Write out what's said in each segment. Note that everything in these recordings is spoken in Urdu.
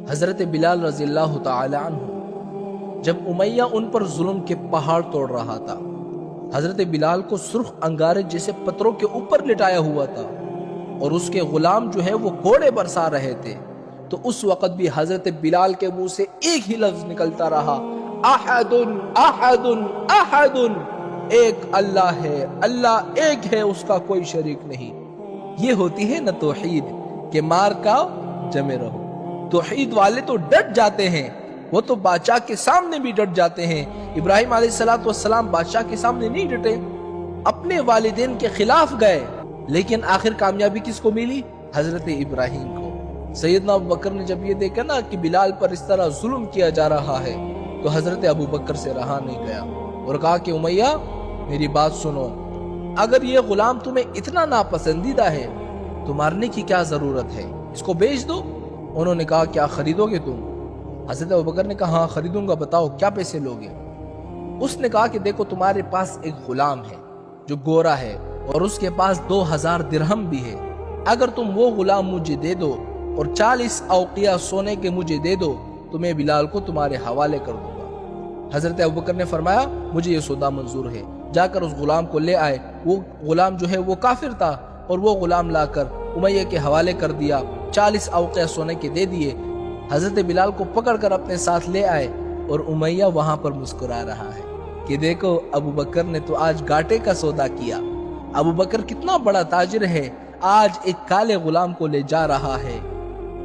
حضرت بلال رضی اللہ تعالی عنہ جب امیہ ان پر ظلم کے پہاڑ توڑ رہا تھا، حضرت بلال کو سرخ انگارے جیسے پتھروں کے اوپر لٹایا ہوا تھا اور اس کے غلام جو ہے وہ کوڑے برسا رہے تھے، تو اس وقت بھی حضرت بلال کے منہ سے ایک ہی لفظ نکلتا رہا، احد احد احد، ایک اللہ ہے، اللہ ایک ہے، اس کا کوئی شریک نہیں۔ یہ ہوتی ہے نہ توحید کہ مار کا جمے رہو۔ توحید والے تو ڈٹ جاتے ہیں، وہ تو بادشاہ کے سامنے بھی ڈٹ جاتے ہیں۔ ابراہیم علیہ السلام بادشاہ کے سامنے نہیں ڈٹے، اپنے والدین کے خلاف گئے، لیکن آخر کامیابی کس کو ملی؟ حضرت ابراہیم کو۔ سیدنا ابوبکر نے جب یہ دیکھا نا کہ بلال پر اس طرح ظلم کیا جا رہا ہے تو حضرت ابوبکر سے رہا نہیں گیا اور کہا کہ امیہ میری بات سنو، اگر یہ غلام تمہیں اتنا ناپسندیدہ ہے تو مارنے کی کیا ضرورت ہے، اس کو بیچ دو۔ انہوں نے کہا کیا خریدو گے تم؟ حضرت ابوبکر نے کہا ہاں خریدوں گا، بتاؤ کیا پیسے لوگے؟ اس نے کہا کہ دیکھو تمہارے پاس ایک غلام ہے جو گورا ہے اور اس کے پاس 2000 درہم بھی ہے، اگر تم وہ غلام مجھے دے دو اور 40 اوقیہ سونے کے مجھے دے دو تو میں بلال کو تمہارے حوالے کر دوں گا۔ حضرت ابوبکر نے فرمایا مجھے یہ سودا منظور ہے، جا کر اس غلام کو لے آئے۔ وہ غلام جو ہے وہ کافر تھا اور وہ غلام لا کر امیہ کے حوالے کر دیا، 40 اوقیہ سونے کے دے دیے۔ حضرت بلال کو پکڑ کر اپنے ساتھ لے آئے اور امیہ وہاں پر مسکرا رہا ہے کہ دیکھو ابوبکر نے تو آج گاٹے کا سودا کیا، ابوبکر کتنا بڑا تاجر ہے، آج ایک کالے غلام کو لے جا رہا ہے۔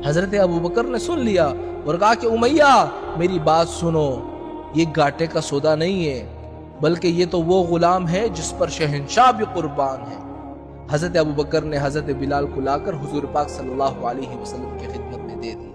حضرت ابوبکر نے سن لیا اور کہا کہ امیہ میری بات سنو، یہ گاٹے کا سودا نہیں ہے بلکہ یہ تو وہ غلام ہے جس پر شہنشاہ بھی قربان ہے۔ حضرت ابوبکر نے حضرت بلال کو لا کر حضور پاک صلی اللہ علیہ وسلم کی خدمت میں دے دیا۔